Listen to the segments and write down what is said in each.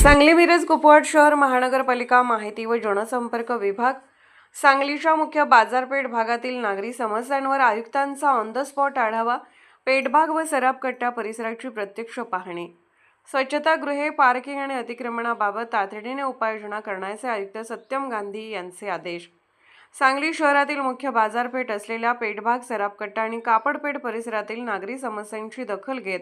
सांगली मिरज कुपवाड शहर महानगरपालिका माहिती व जनसंपर्क विभाग सांगलीच्या मुख्य बाजारपेठ भागातील नागरी समस्यांवर आयुक्तांचा ऑन द स्पॉट आढावा, पेठभाग व सराफकट्टा परिसराची प्रत्यक्ष पाहणी, स्वच्छतागृहे, पार्किंग आणि अतिक्रमणाबाबत तातडीने उपाययोजना करण्याचे आयुक्त सत्यम गांधी यांचे आदेश। सांगली शहरातील मुख्य बाजारपेठ असलेल्या पेठभाग, सराफकट्टा आणि कापडपेठ परिसरातील नागरी समस्यांची दखल घेत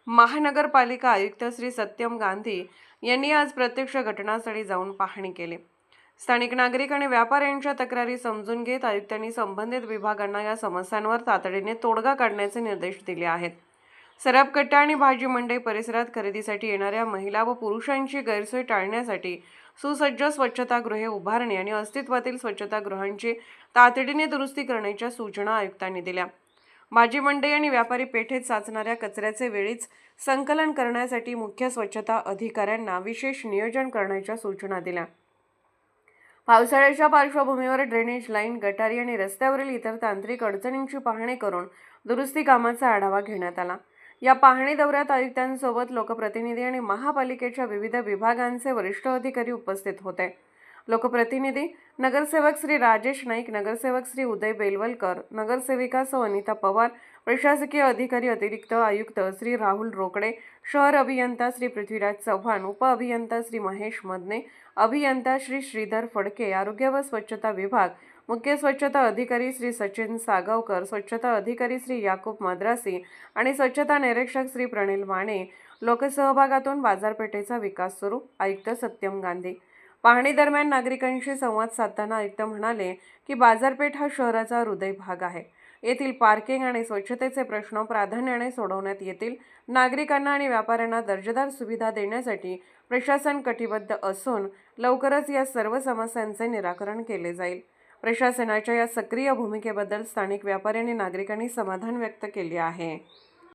महानगरपालिका आयुक्त श्री सत्यम गांधी यांनी आज प्रत्यक्ष घटनास्थळी जाऊन पाहणी केली। स्थानिक नागरिक आणि व्यापाऱ्यांच्या तक्रारी समजून घेत आयुक्तांनी संबंधित विभागांना या समस्यांवर तातडीने तोडगा काढण्याचे निर्देश दिले आहेत। सराफकट्टा आणि भाजी मंडई परिसरात खरेदीसाठी येणाऱ्या महिला व पुरुषांची गैरसोय टाळण्यासाठी सुसज्ज स्वच्छतागृहे उभारणे आणि अस्तित्वातील स्वच्छतागृहांची तातडीने दुरुस्ती करण्याच्या सूचना आयुक्तांनी दिल्या। भाजी मंडई आणि व्यापारी पेठेत साचणाऱ्या कचऱ्याचे वेळीच संकलन करण्यासाठी मुख्य स्वच्छता अधिकाऱ्यांना विशेष नियोजन करण्याच्या सूचना दिल्या। पावसाळ्याच्या पार्श्वभूमीवर ड्रेनेज लाईन, गटारी आणि रस्त्यावरील इतर तांत्रिक अडचणींची पाहणी करून दुरुस्ती कामाचा आढावा घेण्यात आला। या पाहणी दौऱ्यात आयुक्तांसोबत लोकप्रतिनिधी आणि महापालिकेच्या विविध विभागांचे वरिष्ठ अधिकारी उपस्थित होते। लोकप्रतिनिधी नगरसेवक श्री राजेश नाईक, नगरसेवक श्री उदय बेलवलकर, नगरसेविका सौ अनिता पवार, प्रशासकीय अधिकारी अतिरिक्त आयुक्त श्री राहुल रोकडे, शहर अभियंता श्री पृथ्वीराज चव्हाण, उप अभियंता श्री महेश मदने, अभियंता श्री श्रीधर फडके, आरोग्य व स्वच्छता विभाग, मुख्य स्वच्छता अधिकारी श्री सचिन सागवकर, स्वच्छता अधिकारी श्री याकूब मद्रासी आणि स्वच्छता निरीक्षक श्री प्रणिल माने लोकसहभागातून बाजारपेठेचा विकास सुरू, आयुक्त सत्यम गांधी। पाहणी दरम्यान नागरिकांशी संवाद साधताना आयुक्त म्हणाले की बाजारपेठ हा शहराचा हृदय भाग आहे। येथील पार्किंग आणि स्वच्छतेचे प्रश्न प्राधान्याने सोडवण्यात येतील। नागरिकांना आणि व्यापाऱ्यांना दर्जेदार सुविधा देण्यासाठी प्रशासन कटिबद्ध असून लवकरच या सर्व समस्यांचे निराकरण केले जाईल। प्रशासनाच्या या सक्रिय भूमिकेबद्दल स्थानिक व्यापारी आणि नागरिकांनी समाधान व्यक्त केले आहे।